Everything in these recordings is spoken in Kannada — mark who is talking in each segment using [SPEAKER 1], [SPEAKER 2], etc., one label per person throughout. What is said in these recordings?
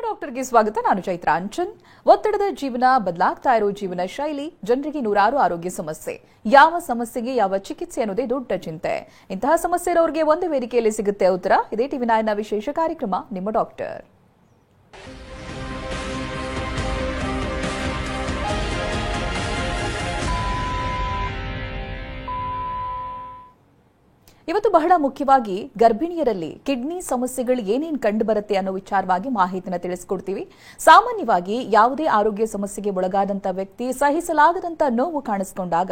[SPEAKER 1] ಡಾಕ್ಟರ್ಗೆ ಸ್ವಾಗತ. ನಾನು ಚೈತ್ರ ಅಂಚನ್. ಒತ್ತಡದ ಜೀವನ, ಬದಲಾಗ್ತಾ ಇರೋ ಜೀವನ ಶೈಲಿ, ಜನರಿಗೆ ನೂರಾರು ಆರೋಗ್ಯ ಸಮಸ್ಯೆ. ಯಾವ ಸಮಸ್ಯೆಗೆ ಯಾವ ಚಿಕಿತ್ಸೆ ಅನ್ನೋದೇ ದೊಡ್ಡ ಚಿಂತೆ. ಇಂತಹ ಸಮಸ್ಯೆ ಇರೋರಿಗೆ ಒಂದೇ ವೇದಿಕೆಯಲ್ಲಿ ಸಿಗುತ್ತೆ ಉತ್ತರ. ಇದೇ ಟಿವಿ9ನ ವಿಶೇಷ ಕಾರ್ಯಕ್ರಮ ನಿಮ್ಮ ಡಾಕ್ಟರ್. ಇವತ್ತು ಬಹಳ ಮುಖ್ಯವಾಗಿ ಗರ್ಭಿಣಿಯರಲ್ಲಿ ಕಿಡ್ನಿ ಸಮಸ್ಯೆಗಳು ಏನೇನು ಕಂಡು ಬರುತ್ತೆ ಅನ್ನೋ ವಿಚಾರವಾಗಿ ಮಾಹಿತಿನ ತಿಳಿಸಿಕೊಡ್ತೀವಿ. ಸಾಮಾನ್ಯವಾಗಿ ಯಾವುದೇ ಆರೋಗ್ಯ ಸಮಸ್ಯೆಗೆ ಒಳಗಾದಂತ ವ್ಯಕ್ತಿ ಸಹಿಸಲಾಗದಂತ ನೋವು ಕಾಣಿಸಿಕೊಂಡಾಗ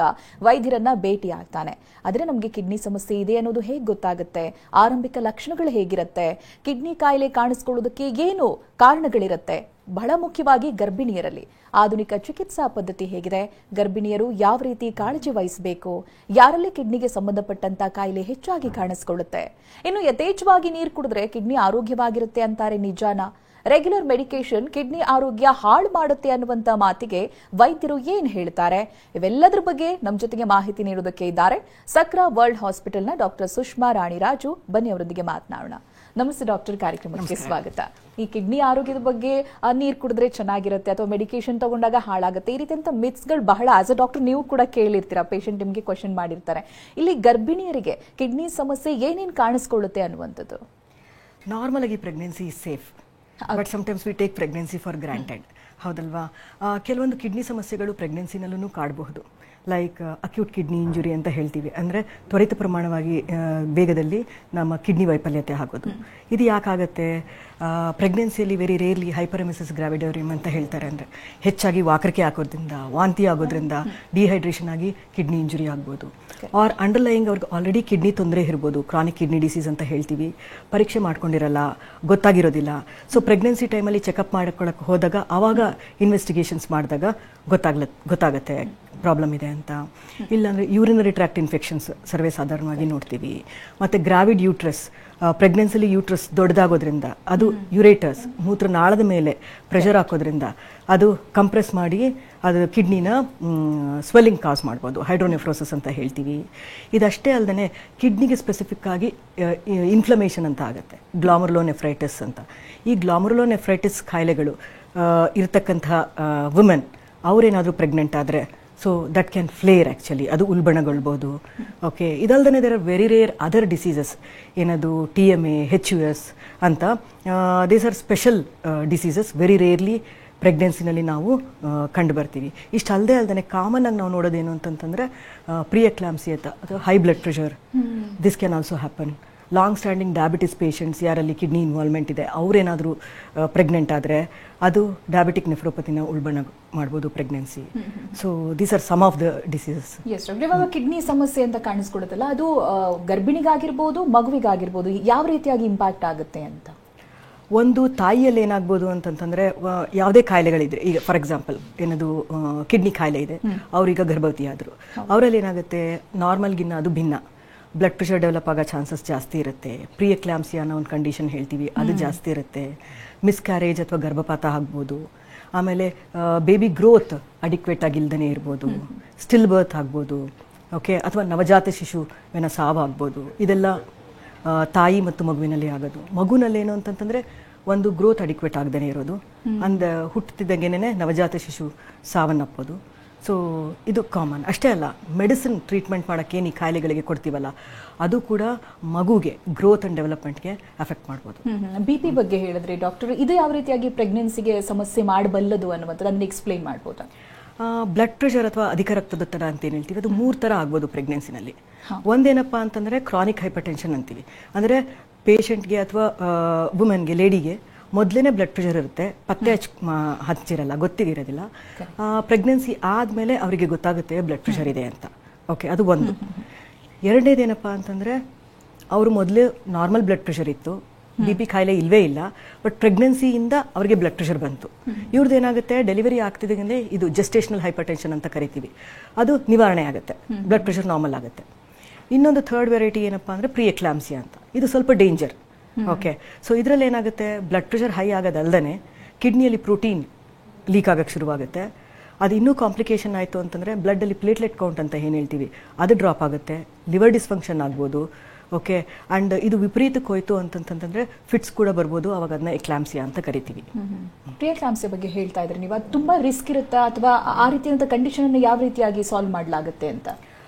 [SPEAKER 1] ವೈದ್ಯರನ್ನ ಭೇಟಿ ಆಗ್ತಾನೆ. ಆದರೆ ನಮಗೆ ಕಿಡ್ನಿ ಸಮಸ್ಯೆ ಇದೆ ಅನ್ನೋದು ಹೇಗೆ ಗೊತ್ತಾಗುತ್ತೆ? ಆರಂಭಿಕ ಲಕ್ಷಣಗಳು ಹೇಗಿರುತ್ತೆ? ಕಿಡ್ನಿ ಕಾಯಿಲೆ ಕಾಣಿಸಿಕೊಳ್ಳೋದಕ್ಕೆ ಏನು ಕಾರಣಗಳಿರುತ್ತೆ? ಬಹಳ ಮುಖ್ಯವಾಗಿ ಗರ್ಭಿಣಿಯರಲ್ಲಿ ಆಧುನಿಕ ಚಿಕಿತ್ಸಾ ಪದ್ಧತಿ ಹೇಗಿದೆ? ಗರ್ಭಿಣಿಯರು ಯಾವ ರೀತಿ ಕಾಳಜಿ ವಹಿಸಬೇಕು? ಯಾರಲ್ಲಿ ಕಿಡ್ನಿಗೆ ಸಂಬಂಧಪಟ್ಟಂತ ಕಾಯಿಲೆ ಹೆಚ್ಚಾಗಿ ಕಾಣಿಸಿಕೊಳ್ಳುತ್ತೆ? ಇನ್ನು ಯಥೇಚ್ಛವಾಗಿ ನೀರು ಕುಡಿದ್ರೆ ಕಿಡ್ನಿ ಆರೋಗ್ಯವಾಗಿರುತ್ತೆ ಅಂತಾರೆ, ನಿಜಾನಾ? ರೆಗ್ಯುಲರ್ ಮೆಡಿಕೇಶನ್ ಕಿಡ್ನಿ ಆರೋಗ್ಯ ಹಾಳು ಮಾಡುತ್ತೆ ಅನ್ನುವಂತ ಮಾತಿಗೆ ವೈದ್ಯರು ಏನ್ ಹೇಳ್ತಾರೆ? ಇವೆಲ್ಲದರ ಬಗ್ಗೆ ನಮ್ಮ ಜೊತೆಗೆ ಮಾಹಿತಿ ನೀಡೋದಕ್ಕೆ ಇದ್ದಾರೆ ಸಕ್ರಾ ವರ್ಲ್ಡ್ ಹಾಸ್ಪಿಟಲ್ನ ಡಾಕ್ಟರ್ ಸುಷ್ಮಾ ರಾಣಿರಾಜು. ಬನ್ನಿ ಅವರೊಂದಿಗೆ ಮಾತನಾಡೋಣ. ನಮಸ್ತೆ ಡಾಕ್ಟರ್, ಕಾರ್ಯಕ್ರಮಕ್ಕೆ ಸ್ವಾಗತ. ಈ ಕಿಡ್ನಿ ಆರೋಗ್ಯದ ಬಗ್ಗೆ ನೀರು ಕುಡಿದ್ರೆ ಚೆನ್ನಾಗಿರುತ್ತೆ ಅಥವಾ ಮೆಡಿಕೇಶನ್ ತಗೊಂಡಾಗ ಹಾಳಾಗುತ್ತೆ, ಈ ರೀತಿಯಂತ ಮಿತ್ಸ್ಗಳು ಬಹಳ ಆಸ್ ಅ ಡಾಕ್ಟರ್ ನೀವು ಕೂಡ ಕೇಳಿರ್ತೀರಾ, ಪೇಷಂಟ್ ನಿಮಗೆ ಕ್ವಶನ್ ಮಾಡಿರ್ತಾರೆ. ಇಲ್ಲಿ ಗರ್ಭಿಣಿಯರಿಗೆ ಕಿಡ್ನಿ ಸಮಸ್ಯೆ ಏನೇನು ಕಾಣಿಸ್ಕೊಳ್ಳುತ್ತೆ ಅನ್ನುವಂಥದ್ದು?
[SPEAKER 2] ನಾರ್ಮಲ್ ಆಗಿ pregnancy is safe, but sometimes we take pregnancy for granted, ಹೌದಲ್ವಾ? ಕೆಲವೊಂದು ಕಿಡ್ನಿ ಸಮಸ್ಯೆಗಳು ಪ್ರೆಗ್ನೆನ್ಸಿನಲ್ಲೂ ಕಾಡಬಹುದು. ಲೈಕ್ ಅಕ್ಯೂಟ್ ಕಿಡ್ನಿ ಇಂಜುರಿ ಅಂತ ಹೇಳ್ತೀವಿ, ಅಂದರೆ ತ್ವರಿತ ಪ್ರಮಾಣವಾಗಿ ವೇಗದಲ್ಲಿ ನಮ್ಮ ಕಿಡ್ನಿ ವೈಫಲ್ಯತೆ ಆಗೋದು. ಇದು ಯಾಕಾಗುತ್ತೆ? ಪ್ರೆಗ್ನೆನ್ಸಿಯಲ್ಲಿ ವೆರಿ ರೇರ್ಲಿ ಹೈಪರೆಮೆಸಿಸ್ ಗ್ರಾವಿಡೋರಿಯಮ್ ಅಂತ ಹೇಳ್ತಾರೆ, ಅಂದರೆ ಹೆಚ್ಚಾಗಿ ವಾಕರಿಕೆ ಹಾಕೋದ್ರಿಂದ, ವಾಂತಿ ಆಗೋದ್ರಿಂದ, ಡಿಹೈಡ್ರೇಷನ್ ಆಗಿ ಕಿಡ್ನಿ ಇಂಜುರಿ ಆಗ್ಬೋದು. ಆರ್ ಅಂಡರ್ಲೈಯಿಂಗ್ ಅವ್ರಿಗೆ ಆಲ್ರೆಡಿ ಕಿಡ್ನಿ ತೊಂದರೆ ಇರ್ಬೋದು, ಕ್ರಾನಿಕ್ ಕಿಡ್ನಿ ಡಿಸೀಸ್ ಅಂತ ಹೇಳ್ತೀವಿ, ಪರೀಕ್ಷೆ ಮಾಡ್ಕೊಂಡಿರಲ್ಲ, ಗೊತ್ತಾಗಿರೋದಿಲ್ಲ. ಸೊ ಪ್ರೆಗ್ನೆನ್ಸಿ ಟೈಮಲ್ಲಿ ಚೆಕಪ್ ಮಾಡ್ಕೊಳ್ಳೋಕೆ ಹೋದಾಗ ಆವಾಗ ಇನ್ವೆಸ್ಟಿಗೇಷನ್ಸ್ ಮಾಡಿದಾಗ ಗೊತ್ತಾಗುತ್ತೆ ಪ್ರಾಬ್ಲಮ್ ಇದೆ ಅಂತ. ಇಲ್ಲಾಂದರೆ ಯೂರಿನರಿ ಟ್ರ್ಯಾಕ್ಟ್ ಇನ್ಫೆಕ್ಷನ್ಸ್ ಸರ್ವೇ ಸಾಧಾರಣವಾಗಿ ನೋಡ್ತೀವಿ. ಮತ್ತು ಗ್ರಾವಿಡ್ ಯೂಟ್ರಸ್, ಪ್ರೆಗ್ನೆನ್ಸಿಲಿ ಯೂಟ್ರಸ್ ದೊಡ್ಡದಾಗೋದ್ರಿಂದ ಅದು ಯುರೇಟಸ್ ಮೂತ್ರನಾಳದ ಮೇಲೆ ಪ್ರೆಷರ್ ಹಾಕೋದ್ರಿಂದ ಅದು ಕಂಪ್ರೆಸ್ ಮಾಡಿ ಅದು ಕಿಡ್ನಿನ ಸ್ವೆಲ್ಲಿಂಗ್ ಕಾಸ್ ಮಾಡ್ಬೋದು, ಹೈಡ್ರೋನೆಫ್ರೋಸಿಸ್ ಅಂತ ಹೇಳ್ತೀವಿ. ಇದಷ್ಟೇ ಅಲ್ಲದೆ ಕಿಡ್ನಿಗೆ ಸ್ಪೆಸಿಫಿಕ್ ಆಗಿ ಇನ್ಫ್ಲಮೇಷನ್ ಅಂತ ಆಗುತ್ತೆ, ಗ್ಲಾಮರುಲೋನೆಫ್ರೈಟಿಸ್ ಅಂತ. ಈ ಗ್ಲಾಮರುಲೋನೆಫ್ರೈಟಿಸ್ ಕಾಯಿಲೆಗಳು ಇರತಕ್ಕಂಥ ವುಮೆನ್ ಅವರೇನಾದರೂ ಪ್ರೆಗ್ನೆಂಟ್ ಆದರೆ so that can flare, actually ಅದು ಉಲ್ಬಣಗೊಳ್ಬೋದು. ಓಕೆ, ಇದಲ್ದೇ there are very rare other diseases, ಏನದು TMA, HUS ಅಂತ. These are special diseases, very rarely ಪ್ರೆಗ್ನೆನ್ಸಿನಲ್ಲಿ ನಾವು ಕಂಡು ಬರ್ತೀವಿ. ಇಷ್ಟು ಅಲ್ಲದೆ ಕಾಮನ್ ಆಗಿ ನಾವು ನೋಡೋದೇನು ಅಂತಂತಂದರೆ ಪ್ರಿಯಕ್ಲಾಂಪ್ಸಿ ಅಂತ, ಅಥವಾ high blood pressure, this can also happen. Long standing diabetes patients ಯಾರಲ್ಲಿ ಕಿಡ್ನಿ ಇನ್ವಾಲ್ವ್ಮೆಂಟ್ ಇದೆ ಅವರೇನಾದರೂ ಪ್ರೆಗ್ನೆಂಟ್ ಆದರೆ ಅದು ಡಯಾಬಿಟಿಕ್ ನೆಫ್ರೋಪತಿನ ಉಲ್ಬಣ ಮಾಡ್ಬೋದು pregnancy. So these are some of the diseases.
[SPEAKER 1] Yes doctor, ಇವಾಗ ಕಿಡ್ನಿ ಸಮಸ್ಯೆ ಅಂತ ಕಾಣಿಸ್ಕೊಡುತ್ತಲ್ಲ, ಅದು ಗರ್ಭಿಣಿಗಾಗಿರ್ಬೋದು, ಮಗುವಿಗಾಗಿರ್ಬೋದು, ಯಾವ ರೀತಿಯಾಗಿ ಇಂಪ್ಯಾಕ್ಟ್ ಆಗುತ್ತೆ ಅಂತ?
[SPEAKER 2] ಒಂದು ತಾಯಿಯಲ್ಲಿ ಏನಾಗ್ಬೋದು ಅಂತಂತಂದರೆ, ಯಾವುದೇ ಕಾಯಿಲೆಗಳಿದ್ರೆ, ಈಗ ಫಾರ್ ಎಕ್ಸಾಂಪಲ್ ಏನದು ಕಿಡ್ನಿ ಕಾಯಿಲೆ ಇದೆ, ಅವ್ರೀಗ ಗರ್ಭವತಿ ಆದರು, ಅವರಲ್ಲಿ ಏನಾಗುತ್ತೆ, ನಾರ್ಮಲ್ಗಿನ್ನ ಅದು ಭಿನ್ನ, ಬ್ಲಡ್ ಪ್ರೆಷರ್ ಡೆವಲಪ್ ಆಗೋ ಚಾನ್ಸಸ್ ಜಾಸ್ತಿ ಇರುತ್ತೆ. ಪ್ರಿಯಕ್ಲಾಂಪ್ಸಿ ಅನ್ನೋ ಒಂದು ಕಂಡೀಷನ್ ಹೇಳ್ತೀವಿ, ಅದು ಜಾಸ್ತಿ ಇರುತ್ತೆ. ಮಿಸ್ಕ್ಯಾರೇಜ್ ಅಥವಾ ಗರ್ಭಪಾತ ಆಗ್ಬೋದು. ಆಮೇಲೆ ಬೇಬಿ ಗ್ರೋತ್ ಅಡಿಕ್ವೇಟ್ ಆಗಿಲ್ದೇ ಇರ್ಬೋದು, ಸ್ಟಿಲ್ ಬರ್ತ್ ಆಗ್ಬೋದು, ಓಕೆ, ಅಥವಾ ನವಜಾತ ಶಿಶುವಿನ ಸಾವಾಗ್ಬೋದು. ಇದೆಲ್ಲ ತಾಯಿ ಮತ್ತು ಮಗುವಿನಲ್ಲಿ ಆಗೋದು. ಮಗುನಲ್ಲಿ ಏನು ಅಂತಂತಂದರೆ ಒಂದು ಗ್ರೋತ್ ಅಡಿಕ್ವೇಟ್ ಆಗದೇ ಇರೋದು, ಹುಟ್ಟುತ್ತಿದ್ದಾಗೇನೆ ನವಜಾತ ಶಿಶು ಸಾವನ್ನಪ್ಪೋದು. ಸೊ ಇದು ಕಾಮನ್. ಅಷ್ಟೇ ಅಲ್ಲ, ಮೆಡಿಸಿನ್ ಟ್ರೀಟ್ಮೆಂಟ್ ಮಾಡೋಕ್ಕೇನು ಈ ಕಾಯಿಲೆಗಳಿಗೆ ಕೊಡ್ತೀವಲ್ಲ, ಅದು ಕೂಡ ಮಗುಗೆ ಗ್ರೋತ್ ಆ್ಯಂಡ್ ಡೆವಲಪ್ಮೆಂಟ್ಗೆ ಅಫೆಕ್ಟ್ ಮಾಡ್ಬೋದು.
[SPEAKER 1] BP ಬಗ್ಗೆ ಹೇಳಿದ್ರೆ ಡಾಕ್ಟರ್, ಇದು ಯಾವ ರೀತಿಯಾಗಿ ಪ್ರೆಗ್ನೆನ್ಸಿಗೆ ಸಮಸ್ಯೆ ಮಾಡಬಲ್ಲದು ಅನ್ನುವಂಥದ್ದು ಅದನ್ನು ಎಕ್ಸ್ಪ್ಲೈನ್ ಮಾಡ್ಬೋದಾ?
[SPEAKER 2] ಬ್ಲಡ್ ಪ್ರೆಷರ್ ಅಥವಾ ಅಧಿಕ ರಕ್ತದೊತ್ತಡ ಅಂತ ಏನು ಹೇಳ್ತೀವಿ, ಅದು 3 ಥರ ಆಗ್ಬೋದು ಪ್ರೆಗ್ನೆನ್ಸಿನಲ್ಲಿ. ಒಂದೇನಪ್ಪ ಅಂತಂದರೆ ಕ್ರಾನಿಕ್ ಹೈಪರ್ಟೆನ್ಷನ್ ಅಂತೀವಿ, ಅಂದರೆ ಪೇಷಂಟ್ಗೆ ಅಥವಾ ವುಮೆನ್ಗೆ, ಲೇಡಿಗೆ ಮೊದಲೇ ಬ್ಲಡ್ ಪ್ರೆಷರ್ ಇರುತ್ತೆ, ಪತ್ತೆ ಹಚ್ಚಿರಲ್ಲ, ಗೊತ್ತಿರೋದಿಲ್ಲ. ಪ್ರೆಗ್ನೆನ್ಸಿ ಆದಮೇಲೆ ಅವರಿಗೆ ಗೊತ್ತಾಗುತ್ತೆ ಬ್ಲಡ್ ಪ್ರೆಷರ್ ಇದೆ ಅಂತ. ಓಕೆ, ಅದು ಒಂದು. ಎರಡನೇದೇನಪ್ಪ ಅಂತಂದರೆ, ಅವರು ಮೊದಲು ನಾರ್ಮಲ್ ಬ್ಲಡ್ ಪ್ರೆಷರ್ ಇತ್ತು, BP ಕಾಯಿಲೆ ಇಲ್ಲವೇ ಇಲ್ಲ, ಬಟ್ ಪ್ರೆಗ್ನೆನ್ಸಿಯಿಂದ ಅವರಿಗೆ ಬ್ಲಡ್ ಪ್ರೆಷರ್ ಬಂತು. ಇವ್ರದ್ದು ಏನಾಗುತ್ತೆ, ಡೆಲಿವರಿ ಆಗ್ತಿದ್ದಂಗೆ ಇದು ಜೆಸ್ಟೇಷನಲ್ ಹೈಪರ್ಟೆನ್ಷನ್ ಅಂತ ಕರಿತೀವಿ, ಅದು ನಿವಾರಣೆ ಆಗುತ್ತೆ, ಬ್ಲಡ್ ಪ್ರೆಷರ್ ನಾರ್ಮಲ್ ಆಗುತ್ತೆ. ಇನ್ನೊಂದು ಥರ್ಡ್ ವೆರೈಟಿ ಏನಪ್ಪ ಅಂದರೆ ಪ್ರಿಯಕ್ಲಾಂಪ್ಸಿ ಅಂತ, ಇದು ಸ್ವಲ್ಪ ಡೇಂಜರ್. ಓಕೆ, ಸೊ ಇದರಲ್ಲಿ ಏನಾಗುತ್ತೆ, ಬ್ಲಡ್ ಪ್ರೆಷರ್ ಹೈ ಆಗೋದಲ್ದೇ ಕಿಡ್ನಿಯಲ್ಲಿ ಪ್ರೋಟೀನ್ ಲೀಕ್ ಆಗೋಕ್ಕೆ ಶುರುವಾಗುತ್ತೆ. ಅದು ಇನ್ನೂ ಕಾಂಪ್ಲಿಕೇಶನ್ ಆಯಿತು ಅಂತಂದರೆ ಬ್ಲಡ್ಡಲ್ಲಿ ಪ್ಲೇಟ್ಲೆಟ್ ಕೌಂಟ್ ಅಂತ ಏನು ಹೇಳ್ತೀವಿ ಅದು ಡ್ರಾಪ್ ಆಗುತ್ತೆ, ಲಿವರ್ ಡಿಸ್ಫಂಕ್ಷನ್ ಆಗ್ಬೋದು, ಓಕೆ, ಆ್ಯಂಡ್ ಇದು ವಿಪರೀತಕ್ಕೆ ಹೋಯ್ತು ಅಂತಂತಂದರೆ ಫಿಟ್ಸ್ ಕೂಡ ಬರ್ಬೋದು, ಅವಾಗ ಅದನ್ನ ಎಕ್ಲಾಂಪ್ಸಿಯಾ ಅಂತ ಕರಿತೀವಿ.
[SPEAKER 1] ಪ್ರಿಯಕ್ಲಾಂಪ್ಸಿಯಾ ಬಗ್ಗೆ ಹೇಳ್ತಾ ಇದ್ರೆ ನೀವು, ಅದು ತುಂಬಾ ರಿಸ್ಕ್ ಇರುತ್ತಾ ಅಥವಾ ಆ ರೀತಿಯಾದಂಥ ಕಂಡೀಷನ್ ಅನ್ನು ಯಾವ ರೀತಿಯಾಗಿ ಸಾಲ್ವ್ ಮಾಡಲಾಗುತ್ತೆ ಅಂತ?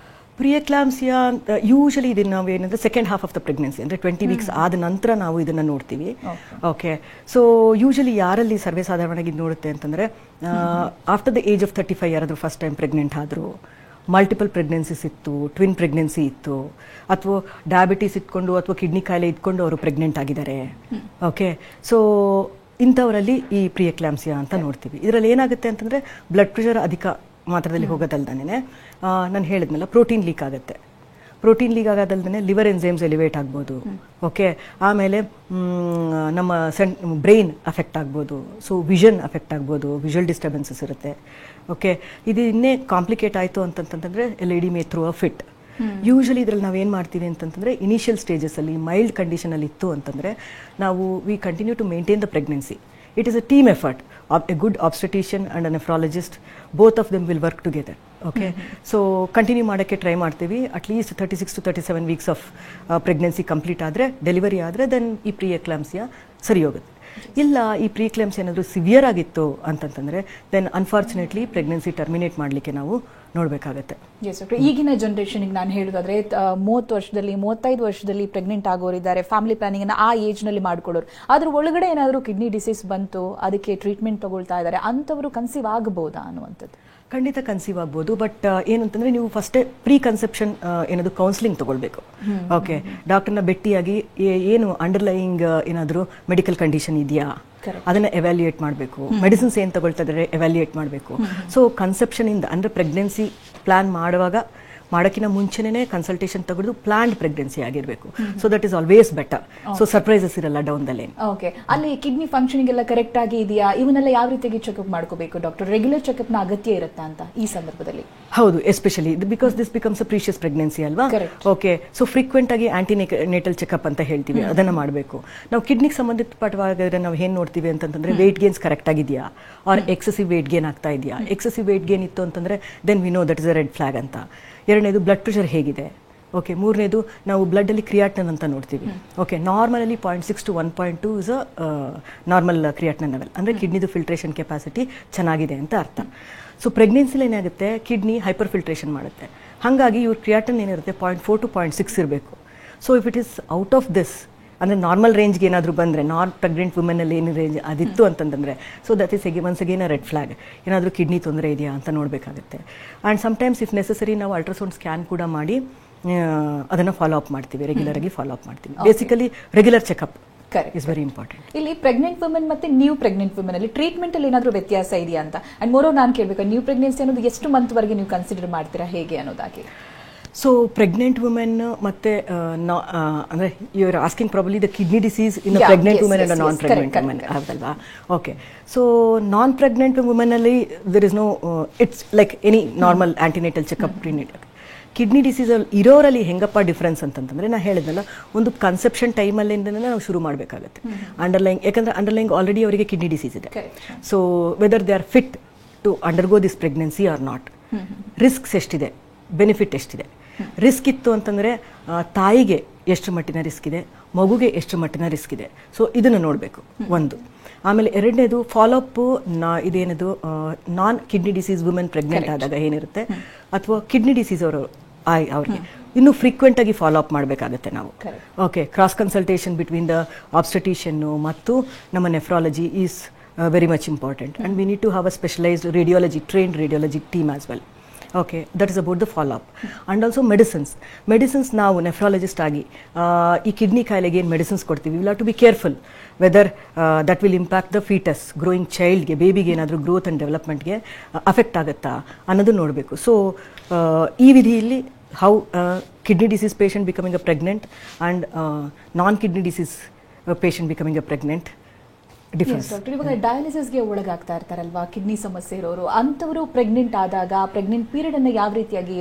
[SPEAKER 2] ಪ್ರಿಯಕ್ಲಾಂಪ್ಸಿಯಾ ಯೂಶಲಿ ಇದನ್ನು ನಾವು ಏನಂದರೆ second half of the pregnancy ಅಂದರೆ 20 ವೀಕ್ಸ್ ಆದ ನಂತರ ನಾವು ಇದನ್ನು ನೋಡ್ತೀವಿ. ಓಕೆ, ಸೊ ಯೂಶಲಿ ಯಾರಲ್ಲಿ ಸರ್ವೇ ಸಾಧಾರಣವಾಗಿ ಇದು ನೋಡುತ್ತೆ ಅಂತಂದರೆ ಆಫ್ಟರ್ ದ ಏಜ್ ಆಫ್ 35 ಯಾರಾದರೂ ಫಸ್ಟ್ ಟೈಮ್ ಪ್ರೆಗ್ನೆಂಟ್ ಆದರೂ, ಮಲ್ಟಿಪಲ್ ಪ್ರೆಗ್ನೆನ್ಸೀಸ್ ಇತ್ತು, ಟ್ವಿನ್ ಪ್ರೆಗ್ನೆನ್ಸಿ ಇತ್ತು, ಅಥವಾ ಡಯಾಬಿಟೀಸ್ ಇಟ್ಕೊಂಡು ಅಥವಾ ಕಿಡ್ನಿ ಕಾಯಿಲೆ ಇಟ್ಕೊಂಡು ಅವರು ಪ್ರೆಗ್ನೆಂಟ್ ಆಗಿದ್ದಾರೆ. ಓಕೆ, ಸೊ ಇಂಥವರಲ್ಲಿ ಈ ಪ್ರಿಯಕ್ಲಾಂಪ್ಸಿಯಾ ಅಂತ ನೋಡ್ತೀವಿ. ಇದರಲ್ಲಿ ಏನಾಗುತ್ತೆ ಅಂತಂದರೆ ಬ್ಲಡ್ ಪ್ರೆಷರ್ ಅಧಿಕ ಮಾತ್ರದಲ್ಲಿ ಹೋಗೋದಲ್ದೇ ನಾನು ಹೇಳಿದ್ನಲ್ಲ ಪ್ರೋಟೀನ್ ಲೀಕ್ ಆಗುತ್ತೆ. ಪ್ರೋಟೀನ್ ಲೀಕ್ ಆಗೋದಲ್ದೇ ಲಿವರ್ ಎನ್ಸೈಮ್ಸ್ ಎಲಿವೇಟ್ ಆಗ್ಬೋದು. ಓಕೆ, ಆಮೇಲೆ ನಮ್ಮ ಬ್ರೈನ್ ಅಫೆಕ್ಟ್ ಆಗ್ಬೋದು, ಸೊ ವಿಷನ್ ಅಫೆಕ್ಟ್ ಆಗ್ಬೋದು, ವಿಷುವಲ್ ಡಿಸ್ಟರ್ಬೆನ್ಸಸ್ ಇರುತ್ತೆ. ಓಕೆ, ಇದು ಇನ್ನೇ ಕಾಂಪ್ಲಿಕೇಟ್ ಆಯಿತು ಅಂತಂತಂದರೆ lady may through a fit. Usually ಇದರಲ್ಲಿ ನಾವೇನು ಮಾಡ್ತೀವಿ ಅಂತಂದರೆ ಇನಿಷಿಯಲ್ ಸ್ಟೇಜಸಲ್ಲಿ ಮೈಲ್ಡ್ ಕಂಡೀಷನಲ್ಲಿ ಇತ್ತು ಅಂತಂದರೆ ನಾವು we continue to maintain the pregnancy. It is a team effort. A good obstetrician and a nephrologist, both of them will work together. Okay, so continue ಮಾಡೋಕ್ಕೆ ಟ್ರೈ ಮಾಡ್ತೀವಿ. At least 36 to 37 weeks of pregnancy complete ಆದರೆ, ಡೆಲಿವರಿ ಆದರೆ ದೆನ್ ಈ ಪ್ರಿಯಕ್ಲಾಂಪ್ಸಿಯಾ ಸರಿ ಹೋಗುತ್ತೆ. ಇಲ್ಲ ಈ ಪ್ರಿಯಕ್ಲಾಂಪ್ಸಿಯಾ ಏನಾದರೂ ಸಿವಿಯರ್ ಆಗಿತ್ತು ಅಂತಂತಂದರೆ ದೆನ್ ಅನ್ಫಾರ್ಚುನೇಟ್ಲಿ ಪ್ರೆಗ್ನೆನ್ಸಿ ಟರ್ಮಿನೇಟ್ ಮಾಡಲಿಕ್ಕೆ ನಾವು ನೋಡಬೇಕಾಗತ್ತೆ.
[SPEAKER 1] ಎಸ್ ಡಾಕ್ಟರ್, ಈಗಿನ ಜನರೇಷನ್ಗೆ ನಾನು ಹೇಳೋದಾದ್ರೆ 30 ವರ್ಷದಲ್ಲಿ 35 ವರ್ಷದಲ್ಲಿ ಪ್ರೆಗ್ನೆಂಟ್ ಆಗೋರಿದ್ದಾರೆ, ಫ್ಯಾಮಿಲಿ ಪ್ಲಾನಿಂಗ್ ಅನ್ನ ಆ ಏಜ್ ನಲ್ಲಿ ಮಾಡ್ಕೊಳ್ಳೋರು. ಅದ್ರ ಒಳಗಡೆ ಏನಾದರೂ ಕಿಡ್ನಿ ಡಿಸೀಸ್ ಬಂತು, ಅದಕ್ಕೆ ಟ್ರೀಟ್ಮೆಂಟ್ ತಗೊಳ್ತಾ ಇದ್ದಾರೆ, ಅಂಥವರು ಕನ್ಸೀವ್ ಆಗಬಹುದಾ ಅನ್ನುವಂಥದ್ದು?
[SPEAKER 2] ಖಂಡಿತ ಕನ್ಸೀವ್ ಆಗ್ಬೋದು. ಬಟ್ ಏನಂತಂದರೆ ನೀವು ಫಸ್ಟೇ ಪ್ರೀ ಕನ್ಸೆಪ್ಷನ್ ಏನದು ಕೌನ್ಸಿಲಿಂಗ್ ತಗೊಳ್ಬೇಕು. ಓಕೆ, ಡಾಕ್ಟರ್ನ ಭೇಟಿಯಾಗಿ ಏನು ಅಂಡರ್ಲೈಯಿಂಗ್ ಏನಾದರೂ ಮೆಡಿಕಲ್ ಕಂಡೀಷನ್ ಇದೆಯಾ ಅದನ್ನು ಎವ್ಯಾಲ್ಯೂಯೇಟ್ ಮಾಡಬೇಕು. ಮೆಡಿಸಿನ್ಸ್ ಏನು ತಗೊಳ್ತಾ ಇದ್ದಾರೆ ಎವ್ಯಾಲ್ಯೂಯೇಟ್ ಮಾಡಬೇಕು. ಸೊ ಕನ್ಸೆಪ್ಷನಿಂದ ಅಂದರೆ ಪ್ರೆಗ್ನೆನ್ಸಿ ಪ್ಲಾನ್ ಮಾಡೋಕ್ಕಿಂತ ಮುಂಚೆನೇ ಕನ್ಸಲ್ಟೇಷನ್ ತೆಗೆದು ಪ್ಲಾನ್ಡ್ ಪ್ರೆಗ್ನೆನ್ಸಿ ಆಗಿರಬೇಕು. So that is always better. So surprises ಇರಲ್ಲ ಡೌನ್ ದ ಲೈನ್.
[SPEAKER 1] ಓಕೆ, ಅಲ್ಲಿ ಕಿಡ್ನಿ ಫಂಕ್ಷನಿಂಗ್ ಎಲ್ಲ ಕರೆಕ್ಟ್ ಆಗಿ ಇದೆಯಾ, ಇವನ್ನೆಲ್ಲ ಯಾವ ರೀತಿಯಾಗಿ ಚೆಕ್ಅಪ್ ಮಾಡ್ಕೋಬೇಕು ಡಾಕ್ಟರ್? ರೆಗ್ಯುಲರ್ ಚೆಕ್ಅಪ್ನ ಅಗತ್ಯ ಇರುತ್ತಾ ಅಂತ ಈ ಸಂದರ್ಭದಲ್ಲಿ?
[SPEAKER 2] ಹೌದು, especially because this becomes a precious pregnancy ಅಲ್ವಾ. ಓಕೆ, ಸೊ ಫ್ರೀಕ್ವೆಂಟ್ ಆಗಿ ಆಂಟಿನೇಟಲ್ ಚೆಕ್ಅಪ್ ಅಂತ ಹೇಳ್ತೀವಿ, ಅದನ್ನು ಮಾಡಬೇಕು. ನಾವು ಕಿಡ್ನಿಗೆ ಸಂಬಂಧಪಟ್ಟವಾದರೆ ನಾವು ಏನು ನೋಡ್ತೀವಿ ಅಂತಂದ್ರೆ ವೇಟ್ ಗೇನ್ಸ್ ಕರೆಕ್ಟ್ ಆಗಿದೆಯಾ, ಆರ್ ಎಕ್ಸೆಸಿವ್ ವೇಟ್ ಗೇನ್ ಆಗ್ತಾ ಇದೆಯಾ. ಎಕ್ಸೆಸಿವ್ ವೇಟ್ ಗೇನ್ ಇತ್ತು ಅಂತಂದ್ರೆ then we know that is a red flag ಅಂತ. ಎರಡನೇದು ಬ್ಲಡ್ ಪ್ರೆಷರ್ ಹೇಗಿದೆ. ಓಕೆ, ಮೂರನೇದು ನಾವು ಬ್ಲಡ್ಡಲ್ಲಿ ಕ್ರಿಯಾಟಿನ್ ಅಂತ ನೋಡ್ತೀವಿ. ಓಕೆ, ನಾರ್ಮಲಲ್ಲಿ 0.6 to 1.2 is a normal creatinine level, ಅಂದರೆ ಕಿಡ್ನಿದು ಫಿಲ್ಟ್ರೇಷನ್ ಕೆಪಾಸಿಟಿ ಚೆನ್ನಾಗಿದೆ ಅಂತ ಅರ್ಥ. ಸೊ ಪ್ರೆಗ್ನೆನ್ಸಿಲಿ ಏನಾಗುತ್ತೆ, ಕಿಡ್ನಿ ಹೈಪರ್ ಫಿಲ್ಟ್ರೇಷನ್ ಮಾಡುತ್ತೆ. ಹಾಗಾಗಿ ಇವ್ರ ಕ್ರಿಯಾಟಿನ್ ಏನಿರುತ್ತೆ 0.4 to 0.6 ಇರಬೇಕು. So if it is out of this ಅಂದರೆ ನಾರ್ಮಲ್ ರೇಂಜ್ಗೆ ಏನಾದರೂ ಬಂದರೆ, ಪ್ರೆಗ್ನೆಂಟ್ ವುಮೆನಲ್ಲಿ ಏನು ರೇಂಜ್ ಅದಿತ್ತು ಅಂತಂದರೆ, so that is once again a red flag. ಏನಾದರೂ ಕಿಡ್ನಿ ತೊಂದರೆ ಇದೆಯಾ ಅಂತ ನೋಡಬೇಕಾಗುತ್ತೆ. ಆ್ಯಂಡ್ ಸಮ್ಟೈಮ್ಸ್ ಇಫ್ ನೆಸೆಸರಿ ನಾವು ಅಲ್ಟ್ರಾಸೌಂಡ್ ಸ್ಕ್ಯಾನ್ ಕೂಡ ಮಾಡಿ ಅದನ್ನು ಫಾಲೋ ಅಪ್ ಮಾಡ್ತೀವಿ, ರೆಗ್ಯುಲರ್ ಆಗಿ ಫಾಲೋ ಅಪ್ ಮಾಡ್ತೀವಿ. Basically regular checkup is very important.
[SPEAKER 1] ಇಲ್ಲಿ ಪ್ರೆಗ್ನೆಂಟ್ ವುಮೆನ್ ಮತ್ತೆ ನ್ಯೂ ಪ್ರೆಗ್ನೆಂಟ್ ವುಮೆನ್ ಅಲ್ಲಿ ಟ್ರೀಟ್ಮೆಂಟ್ ಅಲ್ಲಿ ಏನಾದರೂ ವ್ಯತ್ಯಾಸ ಇದೆಯಾ ಅಂತ? ಅಂಡ್ ಮೋರೋ ನಾನು ಕೇಳಬೇಕು, ನ್ಯೂ ಪ್ರೆಗ್ನೆನ್ಸಿ ಅನ್ನೋದು ಎಷ್ಟು ಮಂತ್ ವರೆಗೆ ನೀವು ಕನ್ಸಿಡರ್ ಮಾಡ್ತೀರಾ, ಹೇಗೆ ಅನ್ನೋದಾಗಿ?
[SPEAKER 2] ಸೊ ಪ್ರೆಗ್ನೆಂಟ್ ವುಮೆನ್ ಮತ್ತೆ ಅಂದರೆ you are asking probably the kidney disease in pregnant women and non pregnant women ಹೌದಲ್ವಾ? Okay, so non pregnant women ಅಲ್ಲಿ there is no, it's like any normal antenatal checkup. Kidney disease ಇರೋರಲ್ಲಿ ಹೆಂಗಪ್ಪ ಡಿಫ್ರೆನ್ಸ್ ಅಂತಂತಂದರೆ, ನಾನು ಹೇಳಿದ್ನಲ್ಲ, ಒಂದು ಕನ್ಸೆಪ್ಷನ್ ಟೈಮಲ್ಲಿಂದನೇ ನಾವು ಶುರು ಮಾಡಬೇಕಾಗುತ್ತೆ. ಅಂಡರ್ಲೈಂಗ್, ಯಾಕಂದರೆ ಅಂಡರ್ಲೈಂಗ್ ಆಲ್ರೆಡಿ ಅವರಿಗೆ ಕಿಡ್ನಿ ಡಿಸೀಸ್ ಇದೆ. So whether they are fit to undergo this pregnancy or not, risks ಎಷ್ಟಿದೆ, ಬೆನಿಫಿಟ್ ಎಷ್ಟಿದೆ. ರಿಸ್ಕ್ ಇತ್ತು ಅಂತಂದರೆ ತಾಯಿಗೆ ಎಷ್ಟು ಮಟ್ಟಿನ ರಿಸ್ಕ್ ಇದೆ, ಮಗುಗೆ ಎಷ್ಟು ಮಟ್ಟಿನ ರಿಸ್ಕ್ ಇದೆ. ಸೊ ಇದನ್ನು ನೋಡಬೇಕು ಒಂದು. ಆಮೇಲೆ ಎರಡನೇದು ಫಾಲೋಅಪ್, ಇದೇನದು ನಾನ್ ಕಿಡ್ನಿ ಡಿಸೀಸ್ ವುಮೆನ್ ಪ್ರೆಗ್ನೆಂಟ್ ಆದಾಗ ಏನಿರುತ್ತೆ, ಅಥವಾ ಕಿಡ್ನಿ ಡಿಸೀಸ್ ಅವ್ರಿಗೆ ಇನ್ನೂ ಫ್ರೀಕ್ವೆಂಟ್ ಆಗಿ ಫಾಲೋ ಅಪ್ ಮಾಡಬೇಕಾಗುತ್ತೆ ನಾವು. Okay, cross consultation between the obstetrician ಮತ್ತು ನಮ್ಮ nephrology is very much important. And we need to have a specialised radiology, trained radiology team as well. Okay, that is about the follow up. And also medicines ನಾವು ನೆಫ್ರಾಲಜಿಸ್ಟ್ ಆಗಿ ಈ ಕಿಡ್ನಿ ಕಾಯಿಲೆಗೆ ಏನು ಮೆಡಿಸಿನ್ಸ್ ಕೊಡ್ತೀವಿ, will have to be careful whether that will impact the foetus, growing ಚೈಲ್ಡ್ಗೆ, ಬೇಬಿಗೆ ಏನಾದರೂ ಗ್ರೋತ್ ಆ್ಯಂಡ್ ಡೆವಲಪ್ಮೆಂಟ್ಗೆ ಅಫೆಕ್ಟ್ ಆಗುತ್ತಾ ಅನ್ನೋದು ನೋಡಬೇಕು. ಸೊ ಈ ವಿಧಿಯಲ್ಲಿ how kidney disease patient becoming a pregnant and non kidney disease patient becoming a pregnant difference.
[SPEAKER 1] ಇವಾಗ ಡಯಾಲಿಸಿಸ್ಗೆ ಒಳಗಾಗ್ತಾ ಇರ್ತಾರಲ್ವಾ ಕಿಡ್ನಿ ಸಮಸ್ಯೆ ಇರೋರು, ಅಂಥವರು ಪ್ರೆಗ್ನೆಂಟ್ ಆದಾಗ ಪ್ರೆಗ್ನೆಂಟ್ ಪೀರಿಯಡ್ ಅನ್ನು ಯಾವ ರೀತಿಯಾಗಿ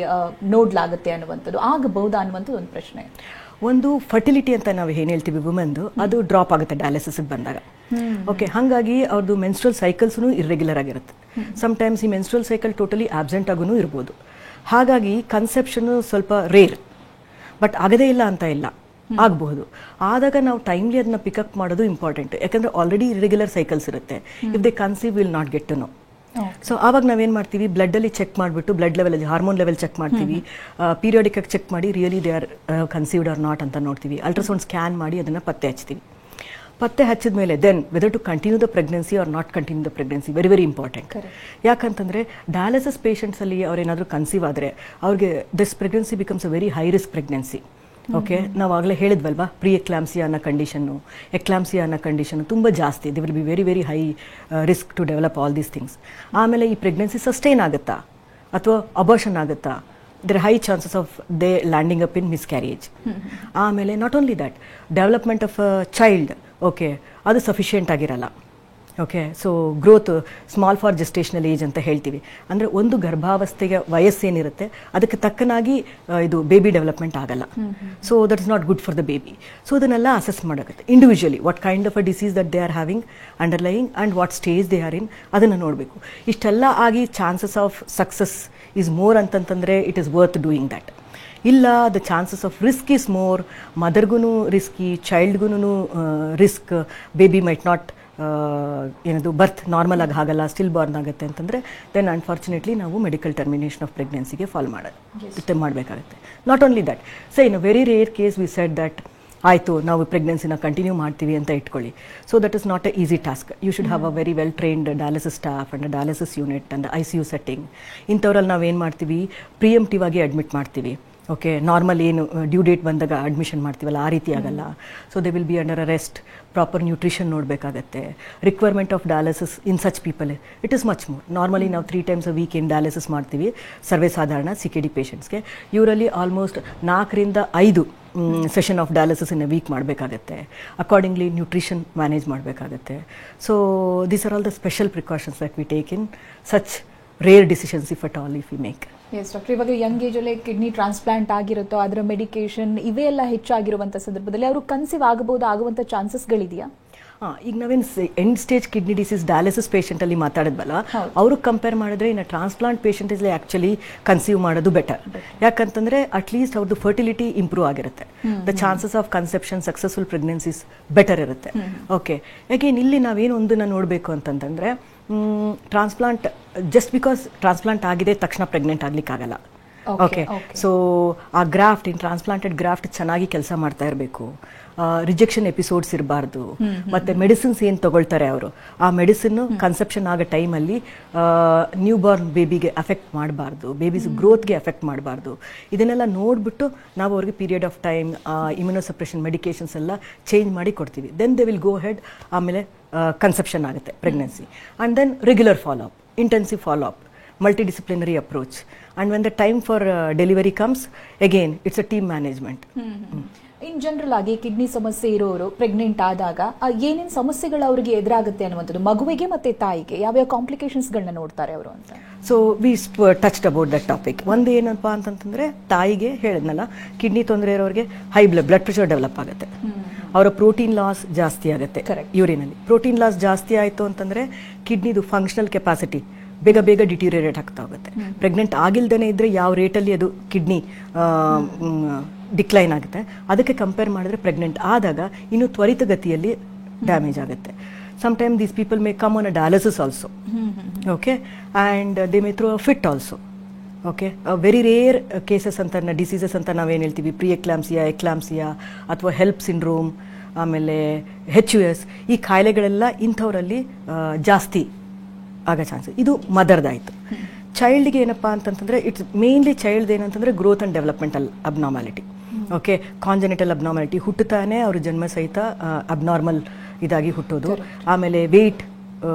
[SPEAKER 1] ನೋಡ್ಲಾಗುತ್ತೆ ಅನ್ನುವಂಥದ್ದು, ಆಗಬಹುದಾ ಅನ್ನುವಂಥದ್ದು ಒಂದು ಪ್ರಶ್ನೆ.
[SPEAKER 2] ಒಂದು ಫರ್ಟಿಲಿಟಿ ಅಂತ ನಾವು ಏನು ಹೇಳ್ತೀವಿ ವುಮೆನ್ದು, ಅದು ಡ್ರಾಪ್ ಆಗುತ್ತೆ ಡಯಾಲಿಸಿಸ್ಗೆ ಬಂದಾಗ. ಓಕೆ, ಹಾಗಾಗಿ ಅವ್ರದ್ದು ಮೆನ್ಸ್ಟ್ರಲ್ ಸೈಕಲ್ಸ್ನು ಇರ್ರೆಗ್ಯುಲರ್ ಆಗಿರುತ್ತೆ. ಸಮ್ಟೈಮ್ಸ್ ಈ ಮೆನ್ಸ್ಟ್ರಲ್ ಸೈಕಲ್ ಟೋಟಲಿ ಆಬ್ಸೆಂಟ್ ಆಗೂ ಇರ್ಬೋದು. ಹಾಗಾಗಿ ಕನ್ಸೆಪ್ಷನ್ನು ಸ್ವಲ್ಪ ರೇರ್, ಬಟ್ ಆಗದೇ ಇಲ್ಲ ಅಂತ ಇಲ್ಲ. ಆಗಬಹುದು. ಆದಾಗ ನಾವು ಟೈಮ್ಲಿ ಅದನ್ನ ಪಿಕಪ್ ಮಾಡೋದು ಇಂಪಾರ್ಟೆಂಟ್. ಯಾಕಂದ್ರೆ ಆಲ್ರೆಡಿ ಇರೆಗ್ಯುಲರ್ ಸೈಕಲ್ಸ್ ಇರುತ್ತೆ. If they conceive will not get to know. So ಆವಾಗ ನಾವೇನ್ ಮಾಡ್ತೀವಿ, ಬ್ಲಡ್ ಅಲ್ಲಿ ಚೆಕ್ ಮಾಡಿಬಿಟ್ಟು ಬ್ಲಡ್ ಲೆವೆಲ್ ಅಲ್ಲಿ ಹಾರ್ಮೋನ್ ಲೆವೆಲ್ ಚೆಕ್ ಮಾಡ್ತೀವಿ, ಪೀರಿಯಾಡಿಕ್ ಆಗಿ ಚೆಕ್ ಮಾಡಿ really they are conceived or not ಅಂತ ನೋಡ್ತೀವಿ. ಅಲ್ಟ್ರಾಸೌಂಡ್ ಸ್ಕ್ಯಾನ್ ಮಾಡಿ ಅದನ್ನ ಪತ್ತೆ ಹಚ್ತೀವಿ. ಪತ್ತೆ ಹಚ್ಚಿದ ಮೇಲೆ then whether to continue the pregnancy or not continue the pregnancy, very very important. ಯಾಕಂತಂದ್ರೆ ಡಯಾಲಿಸಿಸ್ ಪೇಷಂಟ್ಸ್ ಅಲ್ಲಿ ಅವ್ರೇನಾದ್ರೂ ಕನ್ಸೀವ್ ಆದರೆ ಅವ್ರಿಗೆ this pregnancy becomes a very high risk pregnancy. Okay, ನಾವು ಆಗಲೇ ಹೇಳಿದ್ವಲ್ವಾ, ಪ್ರೀ ಎಕ್ಲಾಂಪ್ಸಿಯಾ ಅನ್ನೋ ಕಂಡೀಷನ್ನು, ಎಕ್ಲಾಂಪ್ಸಿಯಾ ಅನ್ನೋ ಕಂಡೀಷನ್ನು ತುಂಬ ಜಾಸ್ತಿ. They will be very very high risk to develop all these things. ಆಮೇಲೆ ಈ ಪ್ರೆಗ್ನೆನ್ಸಿ ಸಸ್ಟೈನ್ ಆಗುತ್ತಾ ಅಥವಾ ಅಬಾರ್ಷನ್ ಆಗುತ್ತಾ, there are high chances of they landing up in miscarriage. ಆಮೇಲೆ not only that, development of child okay ಅದು ಸಫಿಷಿಯೆಂಟ್ ಆಗಿರಲ್ಲ. Okay, so growth small for gestational age ಅಂತ ಹೇಳ್ತೀವಿ. ಅಂದರೆ ಒಂದು ಗರ್ಭಾವಸ್ಥೆಗೆ ವಯಸ್ಸೇನಿರುತ್ತೆ ಅದಕ್ಕೆ ತಕ್ಕನಾಗಿ ಇದು ಬೇಬಿ ಡೆವಲಪ್ಮೆಂಟ್ ಆಗಲ್ಲ. So that is not good for the baby. So ಅದನ್ನೆಲ್ಲ ಅಸೆಸ್ ಮಾಡೋಗುತ್ತೆ individually, what kind of a disease that they are having underlying and what stage they are in, ಅದನ್ನು ನೋಡಬೇಕು. ಇಷ್ಟೆಲ್ಲ ಆಗಿ chances of success is more ಅಂತಂತಂದರೆ it is worth doing that. ಇಲ್ಲ, the chances of risk is more, ಮದರ್ಗೂ ರಿಸ್ಕಿ, ಚೈಲ್ಡ್ಗೂ ರಿಸ್ಕ್, ಬೇಬಿ ಮೈಟ್ ನಾಟ್ ಏನದು ಬರ್ತ್ ನಾರ್ಮಲ್ ಆಗಿ ಆಗಲ್ಲ, ಸ್ಟಿಲ್ ಬಾರ್ನ್ ಆಗುತ್ತೆ ಅಂತಂದರೆ ದೆನ್ ಅನ್ಫಾರ್ಚುನೇಟ್ಲಿ ನಾವು ಮೆಡಿಕಲ್ ಟರ್ಮಿನೇಷನ್ ಆಫ್ ಪ್ರೆಗ್ನೆನ್ಸಿಗೆ ಫಾಲ್ ಮಾಡಬೇಕಾಗುತ್ತೆ. Not only that, so in a very rare case we said that ಆಯಿತು ನಾವು ಪ್ರೆಗ್ನೆನ್ಸಿನ ಕಂಟಿನ್ಯೂ ಮಾಡ್ತೀವಿ ಅಂತ ಇಟ್ಕೊಳ್ಳಿ. So that is not a easy task. You should have a very well trained dialysis staff and dialysis unit and ICU setting. ಇಂಥವ್ರಲ್ಲಿ ನಾವೇನು ಮಾಡ್ತೀವಿ, ಪ್ರಿಯಂಪ್ಟಿವ್ ಆಗಿ ಅಡ್ಮಿಟ್ ಮಾಡ್ತೀವಿ. ಓಕೆ, ನಾರ್ಮಲ್ ಏನು ಡ್ಯೂ ಡೇಟ್ ಬಂದಾಗ ಅಡ್ಮಿಷನ್ ಮಾಡ್ತೀವಲ್ಲ ಆ ರೀತಿ ಆಗಲ್ಲ. So they will be under arrest, proper nutrition ನೋಡಬೇಕಾಗತ್ತೆ. Requirement of dialysis in such people it is much more. Normally ನಾವು 3 times a week ಏನು ಡಯಾಲಿಸಿಸ್ ಮಾಡ್ತೀವಿ ಸರ್ವೇ ಸಾಧಾರಣ CKD ಪೇಷಂಟ್ಸ್ಗೆ. ಇವರಲ್ಲಿ ಆಲ್ಮೋಸ್ಟ್ 4 ರಿಂದ 5 session of dialysis in a week ಮಾಡಬೇಕಾಗತ್ತೆ. ಅಕಾರ್ಡಿಂಗ್ಲಿ ನ್ಯೂಟ್ರಿಷನ್ ಮ್ಯಾನೇಜ್ ಮಾಡಬೇಕಾಗತ್ತೆ. So these are all the special precautions that we take in such rare decisions if at all if we make.
[SPEAKER 1] Yes doctor, ಇವಾಗ ಯಂಗ್ ಏಜಲ್ಲೇ ಕಿಡ್ನಿ ಟ್ರಾನ್ಸ್ಪ್ಲಾಂಟ್ ಆಗಿರುತ್ತೋ ಅದರ ಮೆಡಿಕೇಶನ್ ಇವೆಲ್ಲ ಹೆಚ್ಚಾಗಿರುವಂಥ ಸಂದರ್ಭದಲ್ಲಿ ಅವರು ಕನ್ಸೀವ್ ಆಗುವಂಥ ಚಾನ್ಸಸ್ಗಳಿದೆಯಾ?
[SPEAKER 2] ಈಗ ನಾವೇನು end stage kidney disease dialysis ಪೇಷಂಟಲ್ಲಿ ಮಾತಾಡಿದ್ವಲ್ಲ, ಅವ್ರಿಗೆ ಕಂಪೇರ್ ಮಾಡಿದ್ರೆ ಇನ್ನು transplant patient is actually conceive ಮಾಡೋದು ಬೆಟರ್. ಯಾಕಂತಂದರೆ ಅಟ್ಲೀಸ್ಟ್ ಅವ್ರದ್ದು ಫರ್ಟಿಲಿಟಿ ಇಂಪ್ರೂವ್ ಆಗಿರುತ್ತೆ. The chances of conception successful pregnancies better ಇರುತ್ತೆ. ಓಕೆ, ಅಗೇನ್ ಇಲ್ಲಿ ನಾವೇನು ಒಂದನ್ನು ನೋಡಬೇಕು ಅಂತಂತಂದರೆ, ಟ್ರಾನ್ಸ್ಪ್ಲಾಂಟ್ ಜಸ್ಟ್ ಬಿಕಾಸ್ ಟ್ರಾನ್ಸ್ಪ್ಲಾಂಟ್ ಆಗಿದೆ ತಕ್ಷಣ ಪ್ರೆಗ್ನೆಂಟ್ ಆಗಲಿಕ್ಕಾಗಲ್ಲ. ಓಕೆ, ಸೊ ಆ ಗ್ರಾಫ್ಟ್ ಟ್ರಾನ್ಸ್ಪ್ಲಾಂಟೆಡ್ ಗ್ರಾಫ್ಟ್ ಚೆನ್ನಾಗಿ ಕೆಲಸ ಮಾಡ್ತಾ ಇರಬೇಕು. ರಿಜೆಕ್ಷನ್ ಎಪಿಸೋಡ್ಸ್ ಇರಬಾರ್ದು. ಮತ್ತೆ ಮೆಡಿಸಿನ್ಸ್ ಏನು ತಗೊಳ್ತಾರೆ ಅವರು, ಆ ಮೆಡಿಸಿನ್ ಕನ್ಸೆಪ್ಷನ್ ಆಗೋ ಟೈಮಲ್ಲಿ ನ್ಯೂ ಬಾರ್ನ್ ಬೇಬಿಗೆ ಅಫೆಕ್ಟ್ ಮಾಡಬಾರ್ದು, ಬೇಬೀಸ್ ಗ್ರೋತ್ಗೆ ಅಫೆಕ್ಟ್ ಮಾಡಬಾರ್ದು. ಇದನ್ನೆಲ್ಲ ನೋಡಿಬಿಟ್ಟು ನಾವು ಅವ್ರಿಗೆ period of time immunosuppression medications ಎಲ್ಲ ಚೇಂಜ್ ಮಾಡಿ ಕೊಡ್ತೀವಿ. Then they will go ahead. ಆಮೇಲೆ ಕನ್ಸೆಪ್ಷನ್ ಆಗುತ್ತೆ pregnancy. And then regular follow up, intensive follow up, multidisciplinary approach, and when the time for delivery comes, again it's a team management.
[SPEAKER 1] In general ಆಗಿ ಕಿಡ್ನಿ ಸಮಸ್ಯೆ ಇರೋರು ಪ್ರೆಗ್ನೆಂಟ್ ಆದಾಗ ಏನೇನು ಸಮಸ್ಯೆಗಳು ಅವರಿಗೆ ಎದುರಾಗುತ್ತೆ ಅನ್ನುವಂಥದ್ದು, ಮಗುವಿಗೆ ಮತ್ತೆ ತಾಯಿಗೆ ಯಾವ್ಯಾವ ಕಾಂಪ್ಲಿಕೇಶನ್ಸ್ಗಳನ್ನ ನೋಡ್ತಾರೆ ಅವರು ಅಂತ.
[SPEAKER 2] So we touched about that topic. ಒಂದು ಏನಪ್ಪ ಅಂತಂತಂದ್ರೆ, ತಾಯಿಗೆ ಹೇಳಿದ್ನಲ್ಲ, ಕಿಡ್ನಿ ತೊಂದರೆ ಇರೋರಿಗೆ ಹೈ ಬ್ಲಡ್ ಪ್ರೆಷರ್ ಡೆವಲಪ್ ಆಗುತ್ತೆ. ಅವರ ಪ್ರೋಟೀನ್ ಲಾಸ್ ಜಾಸ್ತಿ ಆಗುತ್ತೆ ಯೂರಿನಲ್ಲಿ. ಪ್ರೋಟೀನ್ ಲಾಸ್ ಜಾಸ್ತಿ ಆಯಿತು ಅಂತಂದ್ರೆ ಕಿಡ್ನಿದು ಫಂಕ್ಷನಲ್ ಕೆಪಾಸಿಟಿ ಬೇಗ ಬೇಗ ಡಿಟೀರಿಯರೇಟ್ ಆಗ್ತಾ ಹೋಗುತ್ತೆ. ಪ್ರೆಗ್ನೆಂಟ್ ಆಗಿಲ್ದೇನೆ ಇದ್ರೆ ಯಾವ ರೇಟಲ್ಲಿ ಅದು ಕಿಡ್ನಿ ಡಿಕ್ಲೈನ್ ಆಗುತ್ತೆ, ಅದಕ್ಕೆ ಕಂಪೇರ್ ಮಾಡಿದ್ರೆ ಪ್ರೆಗ್ನೆಂಟ್ ಆದಾಗ ಇನ್ನು ತ್ವರಿತಗತಿಯಲ್ಲಿ ಡ್ಯಾಮೇಜ್ ಆಗುತ್ತೆ. Sometime these people may come on a dialysis also. Okay, and they may through a fit also. Okay, very rare cases ಅಂತ ಡಿಸೀಸಸ್ ಅಂತ ನಾವೇನು ಹೇಳ್ತೀವಿ, ಪ್ರೀ ಎಕ್ಲಾಂಪ್ಸಿಯಾ ಅಥವಾ ಹೆಲ್ಪ್ ಸಿಂಡ್ರೋಮ್, ಆಮೇಲೆ HUS, ಈ ಕಾಯಿಲೆಗಳೆಲ್ಲ ಇಂಥವರಲ್ಲಿ ಜಾಸ್ತಿ ಆಗೋ ಚಾನ್ಸಸ್. ಇದು ಮದರ್ದಾಯಿತು. ಚೈಲ್ಡ್ಗೆ ಏನಪ್ಪ ಅಂತಂತಂದರೆ, ಇಟ್ಸ್ ಮೇನ್ಲಿ ಚೈಲ್ಡ್ ಏನಂತಂದರೆ growth and developmental abnormality. Okay, congenital abnormality, ಹುಟ್ಟುತ್ತಾನೆ ಅವರು ಜನ್ಮ ಸಹಿತ ಅಬ್ನಾರ್ಮಲ್ ಇದಾಗಿ ಹುಟ್ಟೋದು. ಆಮೇಲೆ ವೆಯ್ಟ್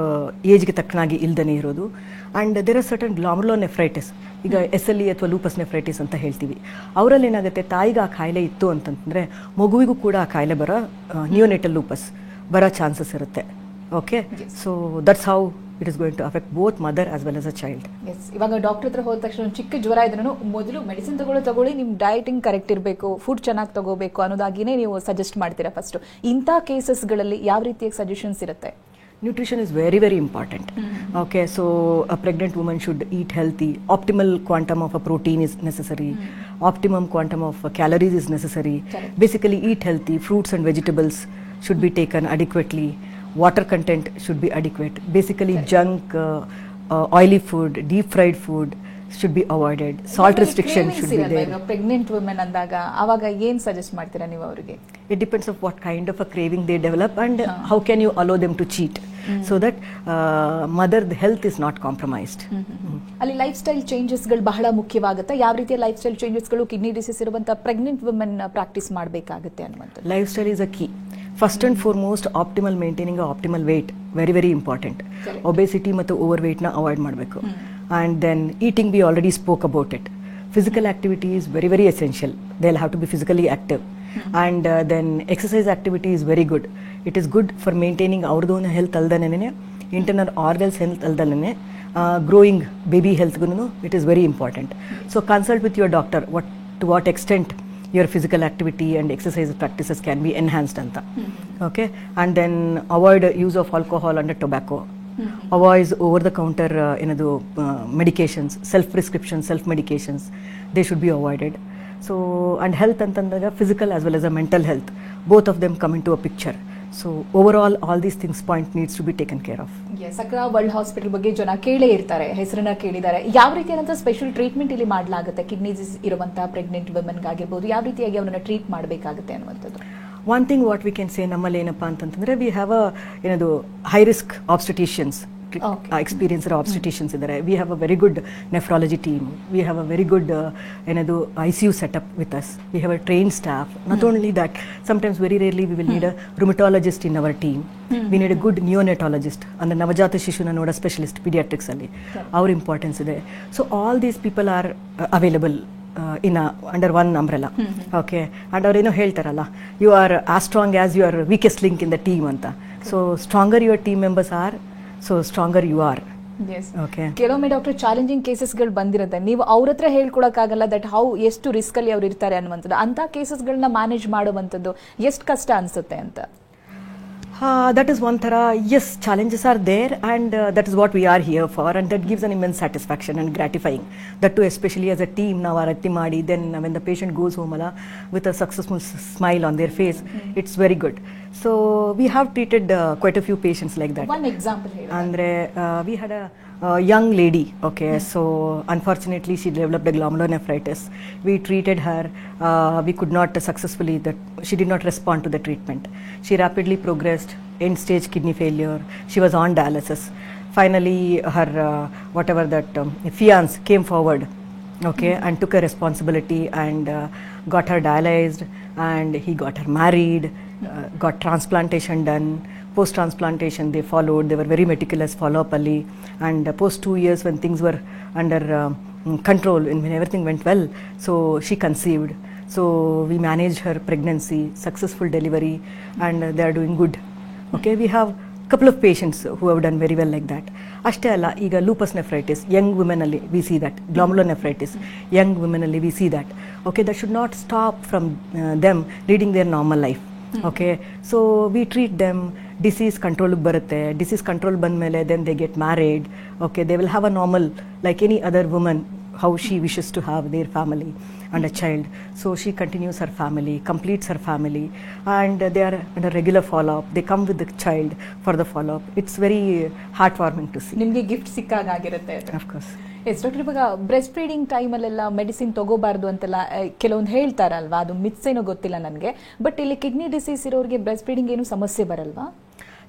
[SPEAKER 2] ಏಜ್ಗೆ ತಕ್ಕನಾಗಿ ಇಲ್ದೇ ಇರೋದು. ಆ್ಯಂಡ್ ದೇರ್ ಆರ್ ಸರ್ಟನ್ ಗ್ಲಾಮುಲೋನೆಫ್ರೈಟಿಸ್, ಈಗ SLE ಅಥವಾ ಲೂಪಸ್ ನೆಫ್ರೈಟಿಸ್ ಅಂತ ಹೇಳ್ತೀವಿ. ಅವರಲ್ಲಿ ಏನಾಗುತ್ತೆ, ತಾಯಿಗೆ ಆ ಕಾಯಿಲೆ ಇತ್ತು ಅಂತಂದರೆ ಮಗುವಿಗೂ ಕೂಡ ಆ ಕಾಯಿಲೆ ಬರೋ ನಿಯೋನೇಟಲ್ ಲೂಪಸ್ ಬರೋ ಚಾನ್ಸಸ್ ಇರುತ್ತೆ. Okay, so that's how it is going to affect both mother as well as a child.
[SPEAKER 1] Yes, ಇವಾಗ ಡಾಕ್ಟರ್ ಹತ್ರ ಹೋದ ತಕ್ಷಣ ಚಿಕ್ಕ ಜ್ವರ ಇದ್ರೂ ಮೊದಲು ಮೆಡಿಸಿನ್ ತಗೊಳ್ಳಿ, ನಿಮ್ಮ ಡಯಟಿಂಗ್ ಕರೆಕ್ಟ್ ಇರಬೇಕು, ಫುಡ್ ಚೆನ್ನಾಗಿ ತಗೋಬೇಕು ಅನ್ನೋದಾಗಿನೇ ನೀವು ಸಜೆಸ್ಟ್ ಮಾಡ್ತೀರಾ ಫಸ್ಟ್. ಇಂಥ ಕೇಸಸ್ಗಳಲ್ಲಿ ಯಾವ ರೀತಿಯ ಸಜೆಷನ್ಸ್ ಇರುತ್ತೆ?
[SPEAKER 2] Nutrition is very, very important. Okay, so a pregnant woman should eat healthy. Optimal quantum of a protein is necessary. Optimum quantum of calories is necessary.
[SPEAKER 1] Correct.
[SPEAKER 2] Basically, eat healthy. Fruits and vegetables should be taken adequately. Water content should be adequate. Basically, junk, oily food, deep fried food should be avoided. Salt restriction should be there.
[SPEAKER 1] Pregnant women ಅಂದಾಗ ಅವಾಗ ಏನ್ ಸಜೆಸ್ಟ್ ಮಾಡ್ತೀರಾ ನೀವು ಅವರಿಗೆ?
[SPEAKER 2] It depends of what kind of a craving they develop and how can you allow them to cheat so that mother health is not compromised.
[SPEAKER 1] ಅಲ್ಲಿ ಲೈಫ್ ಸ್ಟೈಲ್ ಚೇಂಜಸ್ಗಳು ಬಹಳ ಮುಖ್ಯವಾಗುತ್ತೆ. ಯಾವ ರೀತಿಯ ಲೈಫ್ ಸ್ಟೈಲ್ ಚೇಂಜಸ್ಗಳು ಕಿಡ್ನಿ ಡಿಸೀಸ್ ಇರುವಂತಹ ಪ್ರೆಗ್ನೆಂಟ್ ವುಮೆನ್ ಪ್ರಾಕ್ಟೀಸ್ ಮಾಡಬೇಕಾಗುತ್ತೆ ಅನ್ನುವಂಥದ್ದು?
[SPEAKER 2] Life style is a key. First and foremost, optimal maintaining a optimal weight, very, very important.
[SPEAKER 1] Correct.
[SPEAKER 2] Obesity ಮತ್ತು overweight ನ avoid ಮಾಡಬೇಕು. And then eating, we already spoke about it. Physical activity is very, very essential. They'll have to be physically active. And then exercise activity is very good. It is good for maintaining our own health aldanene, internal organs health aldanene, growing baby health gunnu, it is very important. So consult with your doctor to what extent your physical activity and exercise practices can be enhanced anta. Okay, and then avoid use of alcohol and tobacco. Avoid over the counter medications, self prescription, self medications, they should be avoided. So, and health antandaga physical as well as a mental health, both of them come into a picture. So overall all these things point needs to be taken care of.
[SPEAKER 1] Sakra world hospital ಬಗ್ಗೆ ಜನ ಕೇಳೇ ಇರ್ತಾರೆ, ಹೆಸರನ್ನ ಕೇಳಿದ್ದಾರೆ. ಯಾವ ರೀತಿಯಾದಂತಹ ಸ್ಪೆಷಲ್ ಟ್ರೀಟ್ಮೆಂಟ್ ಇಲ್ಲಿ ಮಾಡಲಾಗುತ್ತೆ ಕಿಡ್ನಿ ಡಿಸೀಸ್ ಇರುವಂತಹ ಪ್ರೆಗ್ನೆಂಟ್ ವುಮೆನ್ ಆಗಿರ್ಬೋದು, ಯಾವ ರೀತಿಯಾಗಿ ಅವರನ್ನ ಟ್ರೀಟ್ ಮಾಡಬೇಕಾಗುತ್ತೆ ಅನ್ನುವಂಥದ್ದು?
[SPEAKER 2] One thing what we can say ನಮ್ಮಲ್ಲಿ ಏನಪ್ಪಾ ಅಂತಂದ್ರೆ we have a high risk obstetricians. Experienced obstetricians idare. We have a very good nephrology team. We have a very good ICU setup with us. We have a trained staff. Not only that, sometimes very rarely we will need a rheumatologist in our team. We need a good neonatologist and a navajata shishuna noda specialist pediatrics alli. Our importance ide. So all these people are available under one umbrella. Okay, and avರೇನೋ ಹೇಳ್ತಾರಲ್ಲ, you are as strong as your weakest link in the team ಅಂತ. So stronger your team members are, so stronger you are.
[SPEAKER 1] Okay. ಕೆಲವೊಮ್ಮೆ ಡಾಕ್ಟರ್ ಚಾಲೆಂಜಿಂಗ್ ಕೇಸಸ್ಗಳು ಬಂದಿರುತ್ತೆ, ನೀವು ಅವ್ರ ಹತ್ರ ಹೇಳ್ಕೊಡಕ್ಕಾಗಲ್ಲ ದಟ್ ಎಷ್ಟು ರಿಸ್ಕ್ ಅಲ್ಲಿ ಅವ್ರು ಇರ್ತಾರೆ ಅನ್ನುವಂಥದ್ದು. ಅಂತ ಕೇಸಸ್ಗಳನ್ನ ಮ್ಯಾನೇಜ್ ಮಾಡುವಂಥದ್ದು ಎಷ್ಟು ಕಷ್ಟ ಅನ್ಸುತ್ತೆ ಅಂತ?
[SPEAKER 2] That is one thara, yes, challenges are there, and that is what we are here for, and that gives an immense satisfaction and gratifying. That too, especially as a team, now arati madi, then when the patient goes home with a successful smile on their face, it's very good. So we have treated quite a few patients like that.
[SPEAKER 1] One example here.
[SPEAKER 2] Andre, we had a young lady, okay, so unfortunately she developed a glomerulonephritis. We treated her, we could not successfully, she did not respond to the treatment. She rapidly progressed, end stage kidney failure, she was on dialysis. Finally her fiance came forward, okay, and took a responsibility and got her dialyzed, and he got her married, got transplantation done. Post transplantation they followed, they were very meticulous follow up ali, and post 2 years when things were under control and when everything went well, so she conceived. So we managed her pregnancy, successful delivery, and they are doing good. Okay, we have couple of patients who have done very well like that. Ashte alla, iga lupus nephritis, young women alli we see that, glomerulonephritis, young women alli we see that. Okay, that should not stop from them leading their normal life. Okay, so we treat them, disease control barutte, disease control bandmele then they get married. Okay, they will have a normal like any other woman how she wishes to have their family and a child. So she continues her family, completes her family, and they are in a regular follow up. They come with the child for the follow up. It's very heartwarming to see.
[SPEAKER 1] ನಿಮಗೆ ಗಿಫ್ಟ್ ಸಿಕ್ಕಾಗಿರುತ್ತೆ.
[SPEAKER 2] Of course.
[SPEAKER 1] ಎಸ್ ಡಾಕ್ಟರ್, ಇವಾಗ ಬ್ರೆಸ್ಟ್ ಫೀಡಿಂಗ್ ಟೈಮಲ್ಲೆಲ್ಲ ಮೆಡಿಸಿನ್ ತಗೋಬಾರ್ದು ಅಂತೆಲ್ಲ ಕೆಲವೊಂದು ಹೇಳ್ತಾರಲ್ವಾ, ಅದು ಮಿತ್ಸ್ ಏನೋ ಗೊತ್ತಿಲ್ಲ ನನಗೆ. ಬಟ್ ಇಲ್ಲಿ ಕಿಡ್ನಿ ಡಿಸೀಸ್ ಇರೋರಿಗೆ ಬ್ರೆಸ್ಟ್ ಫೀಡಿಂಗ್ ಏನು ಸಮಸ್ಯೆ ಬರಲ್ವಾ?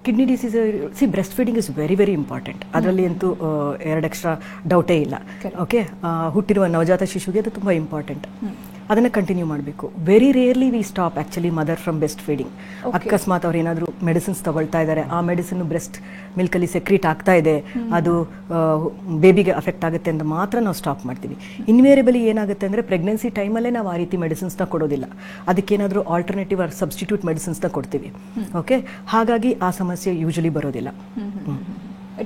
[SPEAKER 2] Kidney disease, C breast feeding is very very important. ಅದರಲ್ಲಿ ಅಂತೂ ಎರಡು ಎಕ್ಸ್ಟ್ರಾ ಡೌಟೇ ಇಲ್ಲ. ಓಕೆ, ಹುಟ್ಟಿರುವ ನವಜಾತ ಶಿಶುಗೆ ಅದು ತುಂಬ ಇಂಪಾರ್ಟೆಂಟ್. ಅದನ್ನು ಕಂಟಿನ್ಯೂ ಮಾಡಬೇಕು. Very rarely V stop actually mother from breast feeding. ಅಕಸ್ಮಾತ್ ಅವ್ರು ಏನಾದರೂ ಮೆಡಿಸಿನ್ಸ್ ತಗೊಳ್ತಾ ಇದ್ದಾರೆ, ಆ ಮೆಡಿಸಿನ್ ಬ್ರೆಸ್ಟ್ ಮಿಲ್ಕಲ್ಲಿ ಸೆಕ್ರೀಟ್ ಆಗ್ತಾ ಇದೆ, ಅದು ಬೇಬಿಗೆ ಅಫೆಕ್ಟ್ ಆಗುತ್ತೆ ಅಂತ ಮಾತ್ರ ನಾವು ಸ್ಟಾಪ್ ಮಾಡ್ತೀವಿ. ಇನ್ವೇರಿಯಬಲಿ ಏನಾಗುತ್ತೆ ಅಂದರೆ ಪ್ರೆಗ್ನೆನ್ಸಿ ಟೈಮಲ್ಲೇ ನಾವು ಆ ರೀತಿ ಮೆಡಿಸಿನ್ಸ್ನ ಕೊಡೋದಿಲ್ಲ, ಅದಕ್ಕೇನಾದರೂ ಆಲ್ಟರ್ನೇಟಿವ್ ಆರ್ ಸಬ್ಸ್ಟಿಟ್ಯೂಟ್ ಮೆಡಿಸಿನ್ಸ್ನ ಕೊಡ್ತೀವಿ. ಓಕೆ, ಹಾಗಾಗಿ ಆ ಸಮಸ್ಯೆ ಯೂಶಲಿ ಬರೋದಿಲ್ಲ.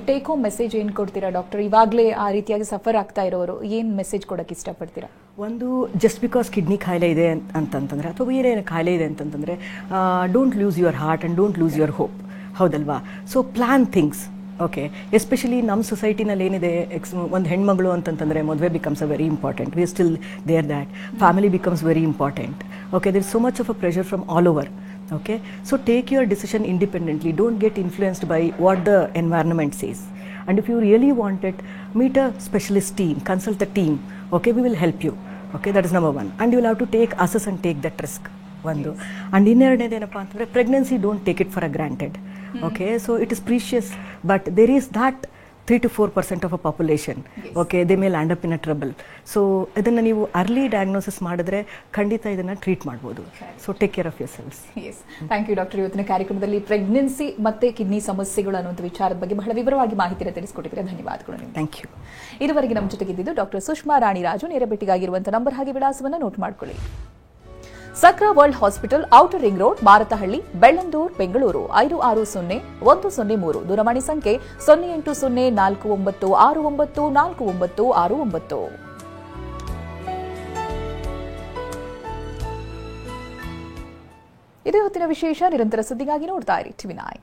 [SPEAKER 1] ಟೇಕ್ ಹೋಮ್ ಮೆಸೇಜ್ ಏನು ಕೊಡ್ತೀರಾ ಡಾಕ್ಟರ್? ಇವಾಗಲೇ ಆ ರೀತಿಯಾಗಿ ಸಫರ್ ಆಗ್ತಾ ಇರೋರು ಏನು ಮೆಸೇಜ್ ಕೊಡೋಕ್ಕೆ ಇಷ್ಟಪಡ್ತೀರಾ?
[SPEAKER 2] ಒಂದು, ಜಸ್ಟ್ ಬಿಕಾಸ್ ಕಿಡ್ನಿ ಕಾಯಿಲೆ ಇದೆ ಅಂತಂತಂದರೆ ಅಥವಾ ಬೇರೆ ಕಾಯಿಲೆ ಇದೆ ಅಂತಂತಂದರೆ don't lose your heart and don't lose your hope. ಹೌದಲ್ವಾ? So plan things. Okay, especially ನಮ್ಮ ಸೊಸೈಟಿನಲ್ಲಿ ಏನಿದೆ, ಒಂದು ಹೆಣ್ಮಗಳು ಅಂತಂತಂದರೆ ಮದುವೆ becomes a very important. We still there that family becomes very important. Okay, there so much of a pressure from all over. Okay, so take your decision independently. Don't get influenced by what the environment says. And if you really want it, meet a specialist team, consult the team. Okay, we will help you. Okay, that is number one. And you will have to assess and take that risk. One. And ಇನ್ನೆರಡನೇದೇನಪ್ಪ ಅಂತಂದರೆ, pregnancy don't take it for a granted. Okay, so it is precious, but there is that 3 to 4% of a population. Okay, they may land up in a trouble. So ಇದನ್ನು ನೀವು ಅರ್ಲಿ ಡಯಾಗ್ನೋಸಿಸ್ ಮಾಡಿದ್ರೆ ಖಂಡಿತ ಇದನ್ನು ಟ್ರೀಟ್ ಮಾಡ್ಬೋದು. So take care of yourselves.
[SPEAKER 1] Yes, thank you doctor. ಇವತ್ತಿನ ಕಾರ್ಯಕ್ರಮದಲ್ಲಿ ಪ್ರೆಗ್ನೆನ್ಸಿ ಮತ್ತೆ ಕಿಡ್ನಿ ಸಮಸ್ಯೆಗಳು ಅನ್ನುವಂಥ ವಿಚಾರದ ಬಗ್ಗೆ ಬಹಳ ವಿವರವಾಗಿ ಮಾಹಿತಿಯನ್ನು ತಿಳಿಸಿಕೊಟ್ಟಿದ್ದೀರಾ. ಧನ್ಯವಾದಗಳು ನಿಮಗೆ.
[SPEAKER 2] Thank you.
[SPEAKER 1] ಇದುವರೆಗೆ ನಮ್ಮ ಜೊತೆಗಿದ್ದು ಡಾಕ್ಟರ್ ಸುಷ್ಮಾ ರಾಣಿ ರಾಜು. ನೇರ ಭೇಟಿಗಾಗಿರುವಂಥ ನಂಬರ್ ಹಾಗೆ ವಿಳಾಸವನ್ನು ನೋಟ್ ಮಾಡ್ಕೊಳ್ಳಿ. Sakra world hospital, outer ring road, Marathahalli, Bellandur, Bengaluru 560103. ದೂರವಾಣಿ ಸಂಖ್ಯೆ 0804969499. ಇದು ಇವತ್ತಿನ ವಿಶೇಷ. ನಿರಂತರ ಸುದ್ದಿಗಾಗಿ ನೋಡ್ತಾ ಇರಿ TV9.